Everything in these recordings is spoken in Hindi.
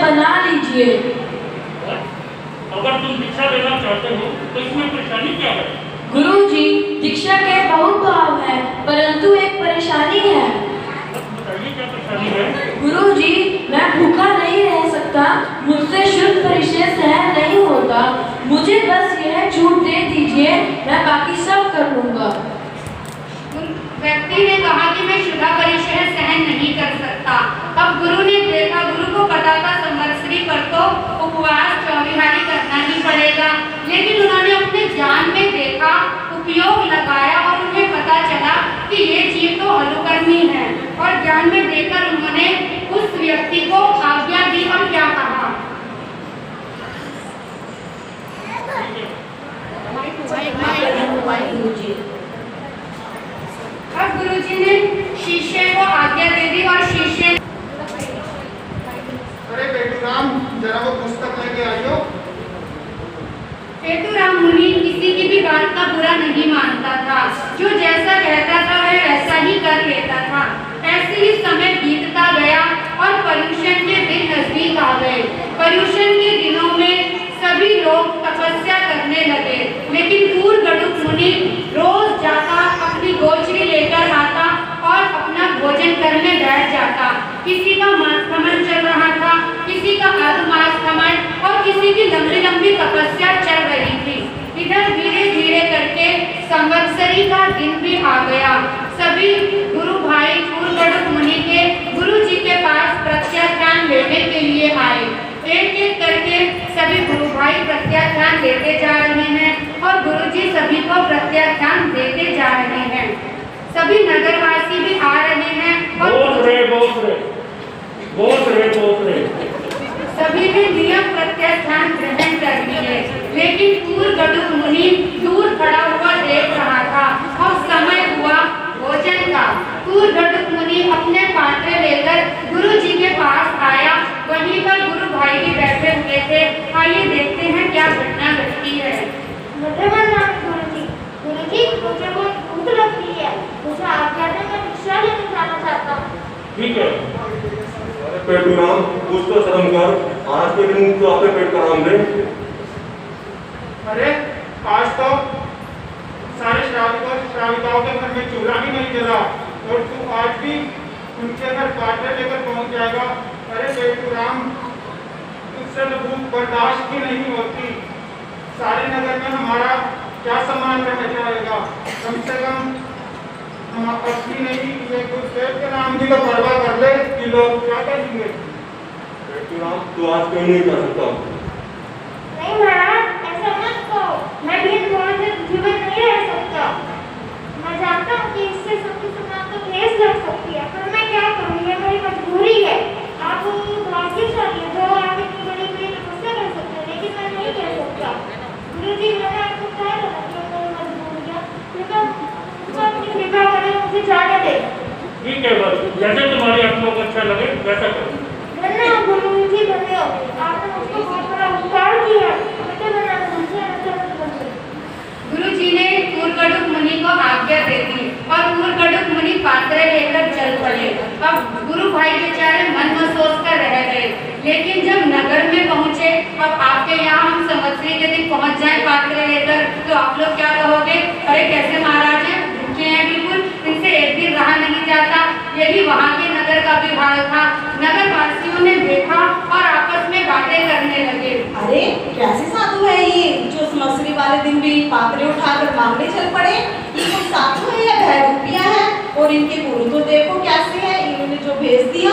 बना लीजिए। अगर तुम दीक्षा लेना चाहते हो तो इसमें परेशानी क्या है? गुरुजी, दीक्षा के बहुत भाव है, परंतु एक परेशानी है। बताइए क्या परेशानी है? गुरुजी, मैं भूखा नहीं रह सकता, मुझसे शुद्ध परिचय सहन नहीं होता। मुझे बस यह छूट दे दीजिए, मैं बाकी सब कर लूंगा। व्यक्ति ने कहा कि मैं शुद्ध परिचय सहन नहीं कर सकता। अब गुरु ने देखा, गुरु को पता था संवत्सरी पर तो उपवास चौबिहारी करना ही पड़ेगा, लेकिन उन्होंने अपने ज्ञान में देखा, उपयोग लगाया और उन्हें पता चला कि ये चीज तो अनुकर्मी है, और ज्ञान में देखकर उन्होंने उस व्यक्ति को आज्ञा दी और क्या कहा। अब गुरुजी ने शिष्य को आज्ञा दे दी और शिष्य, अरे पेटूराम, जरा वो पुस्तक लेके आइयो। पेटूराम मुनि किसी की भी बात का बुरा नहीं मानता था, जो जैसा कहता था वह वैसा ही कर लेता था। ऐसे ही समय बीतता गया और पर्युषण के दिन नजदीक आ गए। पर्युषण के दिनों में सभी लोग तपस्या करने लगे, लेकिन पूर्वगढ़ मुनि रोज जाता, अपनी गोचरी लेकर आता और अपना भोजन करने बैठ जाता। किसी का मास खमन चल रहा था, किसी का अधमास खमन और किसी की लंबी लंबी तपस्या चल रही थी। इधर धीरे धीरे करके संवत्सरी का दिन भी आ गया। सभी गुरु भाई पूर्वगढ़ मुनि के गुरु जी के पास प्रत्याख्यान लेने के लिए आए। एक एक करके सभी गुरु भाई प्रत्याख्यान लेते जा रहे हैं और गुरु जी सभी को प्रत्याख्यान देते जा रहे हैं। सभी नगरवासी भी आ रहे हैं और सभी ने नियम प्रत्याख्यान ग्रहण कर लिए, लेकिन पूर्वगढ़ मुनि दूर खड़ा हुआ देख रहा था और समय हुआ भोजन का। पूर्वगढ़ मुनि अपने पात्र लेकर गुरु जी के पास आया। वहीं पर गुरु भाई भी बैठे हुए थे। आइए देखते हैं क्या घटना घटती है। मुझे बहुत भूख लगती है, मुझे आज्ञा दें, मैं भिक्षा लेने जाना चाहता हूँ। ठीक है। अरे पेटूराम, कुछ तो शर्म कर, आज के दिन तो आपके पेट का नाम दे। अरे आज तो सारे श्राविकाओं के घर में चूल्हा ही नहीं जला और तू आज भी उनके घर पात्र लेकर पहुंच जाएगा। अरे पेटूराम, तुझसे तो भूख बर्दाश्त ही नहीं होती। सारे नगर में हमारा क्या सम्मान रह जाएगा? कम से कम हम अपनी नहीं, ये गुरुदेव के नाम की तो परवाह कर ले कि लोग क्या कहेंगे। पेटूराम, तू आज क्यों नहीं कर सकता? नहीं महाराज, ऐसा मत कहो, मैं भी जीवन नहीं रह सकता। मैं जानता हूँ कि इससे सबकी सम्मान तो ठेस लग सकती है, पर मैं क्या करूँ, ये मेरी मजबूरी है। आप भाग्यशाली हैं जो आप इतनी बड़ी बड़ी तपस्या कर सकते हैं, लेकिन मैं नहीं कर सकता। गुरुजी, मैंने आपको कहा था कि मेरी मजबूरी है, अपनी कृपा करें, मुझे जाने दें। ठीक है, बस जैसे तुम्हारी आत्मा को अच्छा लगे वैसा करो। धन्यवाद गुरुजी, धन्यवाद, आपने मुझको बहुत बड़ा उपकार किया। मुझे बना दीजिए। गुरु जी ने पूर्वगढ़ मुनि को आज्ञा दे दी और पूर्वगढ़ मुनि पात्र लेकर चल पड़े। अब गुरु भाई बेचारे मन में सोच कर रह गए, लेकिन जब नगर में पहुंचे, अब आपके यहाँ हम संवत्सरी के दिन पहुंच जाए पात्र लेकर, तो आप लोग क्या कहोगे? अरे कैसे महाराज हैं, भूखे हैं बिल्कुल, इनसे एक दिन रहा नहीं जाता। यही वहाँ के नगर का भी हाल था। नगर वासियों ने देखा और आपस में बातें करने लगे। अरे कैसे साधु है ये, जो संवत्सरी वाले दिन भी पात्रे उठाकर मांगने चल पड़े? ये कोई साधु है या बहरूपिया है? और इनके गुरु तो देखो कैसे है, इन्होंने जो भेज दिया।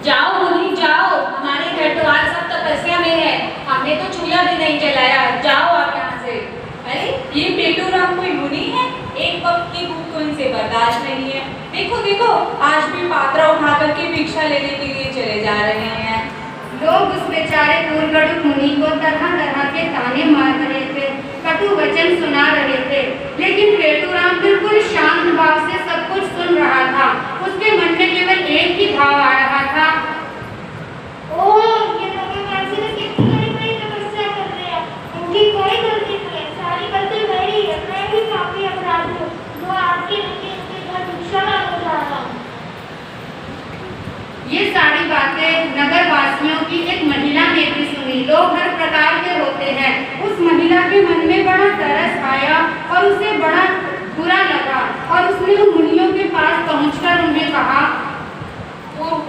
जाओ मुनि जाओ, हमारे घर तो आज सब तपस्या में है, हमने तो चूल्हा भी नहीं जलाया, जाओ आप यहाँ से। अरे ये पेटूराम कोई मुनि है? एक वक्त की भूख तो इनसे बर्दाश्त नहीं है। देखो देखो, आज भी पात्रा उठा करके भिक्षा लेने के लिए चले जा रहे हैं। लोग उस बेचारे पूर्वगढ़ मुनि को तरह तरह के ताने मार रहे थे, कटु वचन सुना रहे थे, लेकिन पेटूराम बिल्कुल शांत भाव से सब कुछ सुन रहा था। उसके मन में केवल एक ही भाव आ रहा था, ओह, ये नगरवासी ने कितनी बड़ी तपस्या कर रहे हैं, उनकी कोई गलती नहीं है, सारी गलती मेरी है। मैं ही पापी अपराधी हूँ जो आपके घर भिक्षा मांगने जा रहा हूँ। ये सारी बातें नगर वासियों की एक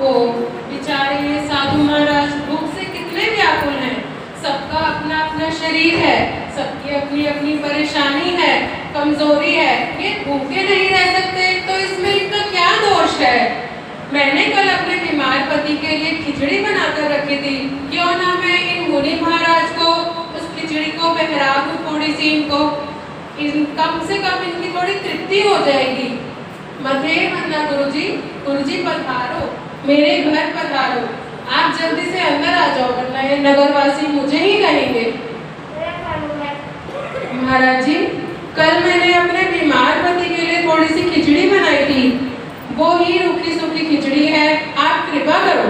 ओ बेचारे ये साधु महाराज भूख से कितने व्याकुल हैं। सबका अपना अपना शरीर है, सबकी अपनी अपनी परेशानी है, कमजोरी है। ये भूखे नहीं रह सकते तो इसमें इनका क्या दोष है। मैंने कल अपने बीमार पति के लिए खिचड़ी बनाकर रखी थी, क्यों ना मैं इन मुनि महाराज को उस खिचड़ी को बहरा दूं थोड़ी सी इनको, कम से कम इनकी थोड़ी तृप्ति हो जाएगी। मथे वंदना गुरुजी पधारो, मेरे घर पधारो। आप जल्दी से अंदर आ जाओ वरना ये नगरवासी मुझे ही कहेंगे। महाराज जी, कल मैंने अपने बीमार पति के लिए थोड़ी सी खिचड़ी बनाई थी, वो ही रूखी सूखी खिचड़ी है, आप कृपा करो।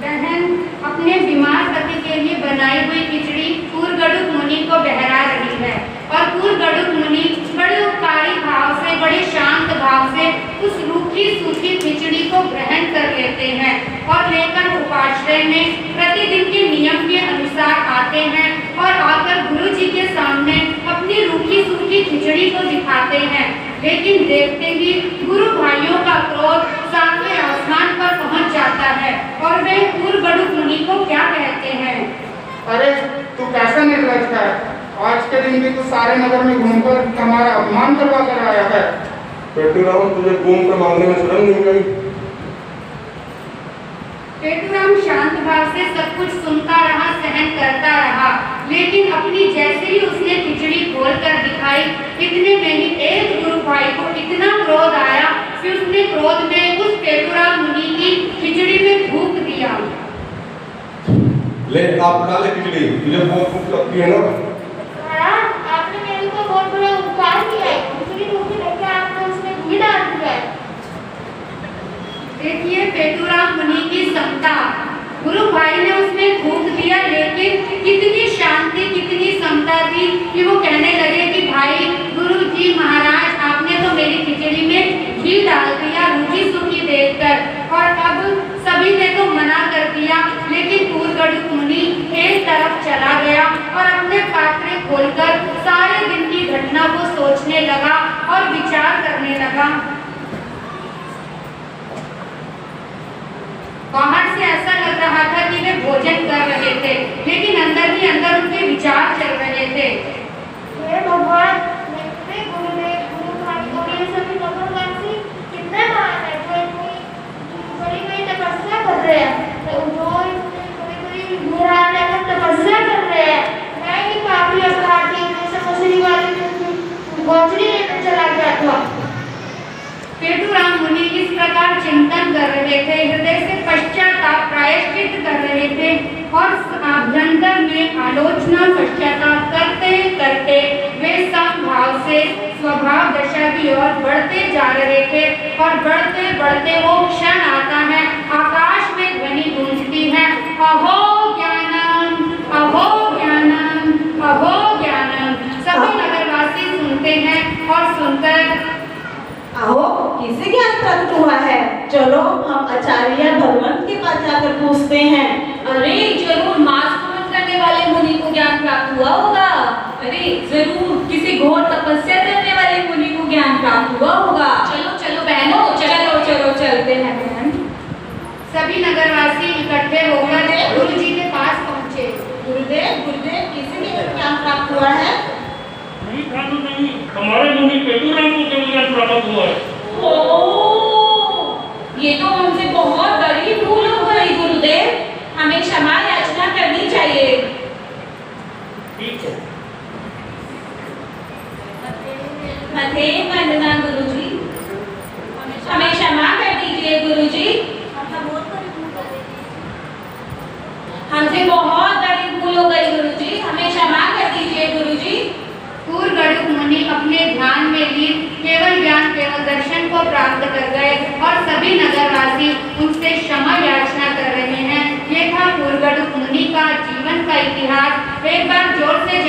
बहन अपने बीमार पति के लिए बनाई हुई खिचड़ी कूरगडुक मुनि को बहरा रही है और कूरगडुक मुनि बड़े उपकारी भाव से, बड़े शांत भाव से उस रूखी सूखी खिचड़ी को ग्रहण कर लेते हैं और लेकर उपाश्रय में प्रतिदिन के नियम के अनुसार आते हैं और आकर गुरु जी के सामने अपनी रूखी सूखी खिचड़ी को दिखाते हैं। लेकिन देखते ही गुरु भाइयों का क्रोध सातवें आसमान पर पहुंच जाता है और वे कूरगडुक मुनि को क्या कहते हैं। अरे तू कैसा निर्लज है, आज के दिन भी तू सारे नगर में घूमकर हमारा अपमान करवा कर आया है। पेटूराम, तुझे घूम कर मांगने में शर्म नहीं आई? पेटूराम शांत भाव से सब कुछ सुनता रहा, सहन करता रहा, लेकिन अपनी जैसे ही उसने खिचड़ी खोल कर दिखाई, इतने में ही एक गुरु भाई को इतना क्रोध आया कि उसने क्रोध में उस पेटूराम मुनि की खिचड़ी में फूंक दिया। ले आप खा ले खिचड़ी, तुझे बहुत भूख लगती है ना। महाराज, आपने मेरे को बहुत बड़ा उपकार किया है। खिचड़ी रोटी लेके आपने उसमें घी डाल दिया है। देखिए पेटूराम मुनि की समता, गुरु भाई ने उसमें फूंक दिया, लेकिन कितनी शांति, कितनी समता थी कि वो कहने लगे कि भाई गुरु जी महाराज, आपने तो मेरी खिचड़ी में घी डाल दिया रूखी सूखी देखकर, और अब सभी ने तो मना कर दिया, लेकिन कूरगडुक मुनि एक तरफ चला गया और अपने पात्रे खोलकर सारे दिन की घटना को सोचने लगा और विचार करने लगा। बाहर से ऐसा लग रहा था कि वे भोजन कर रहे थे, लेकिन अंदर ही अंदर उनके विचार चल रहे थे। हे भगवान, मेरे गुरुदेव, गुरु भाई और ये सभी नगरवासी कितने महान है, जो इतनी बड़ी बड़ी तपस्या कर रहे हैं, तो जो बड़ी बड़ी मेरा लेकर तपस्या कर रहे हैं। मैं ही पापी अपराधी जैसे मछली वाले गोचरी लेकर चला गया था। पेटूराम मुनि इस प्रकार चिंतन कर रहे थे, हृदय से पश्चाताप प्रायश्चित कर रहे थे और आभ्यंतर में आलोचना पश्चाताप करते करते वे समभाव से स्वभाव दशा की ओर बढ़ते जा रहे थे। और बढ़ते बढ़ते वो क्षण आता है, आकाश में ध्वनि गूंजती है, अहो ज्ञानम, अहो ज्ञानम, अहो ज्ञानम। सभी नगरवासी सुनते हैं और सुनकर आहो, किसे ज्ञान प्राप्त हुआ है? चलो हम आचार्य भगवंत के पास जाकर पूछते हैं। अरे जरूर मांस भोजन करने वाले मुनि को ज्ञान प्राप्त हुआ होगा। अरे जरूर किसी घोर तपस्या करने वाले मुनि को ज्ञान प्राप्त हुआ होगा। चलो चलो बहनों, चलो चलो चलते हैं बहन। सभी नगरवासी इकट्ठे होकर गुरु जी के पास पहुँचे। गुरुदेव, गुरुदेव, किसे ज्ञान प्राप्त हुआ है? नहीं साधु नहीं, हमारे मुनि पेटूराम को केवल ज्ञान प्राप्त हुआ है। ओह, ये तो हमसे बहुत बड़ी भूल हो गई गुरुदेव, हमें क्षमा याचना करनी चाहिए। ठीक है। मथे वंदना गुरुजी, हमें क्षमा कर दीजिए गुरुजी, हमसे बहुत बड़ी भूल हो गई गुरुजी, हमें क्षमा कर दीजिए गुरुजी। कूरगडुक मुनि अपने ध्यान में लीन केवल ज्ञान केवल दर्शन को प्राप्त कर गए और सभी नगरवासी उनसे क्षमा याचना कर रहे हैं। ये था कूरगडुक मुनि का जीवन का इतिहास। एक बार जोर से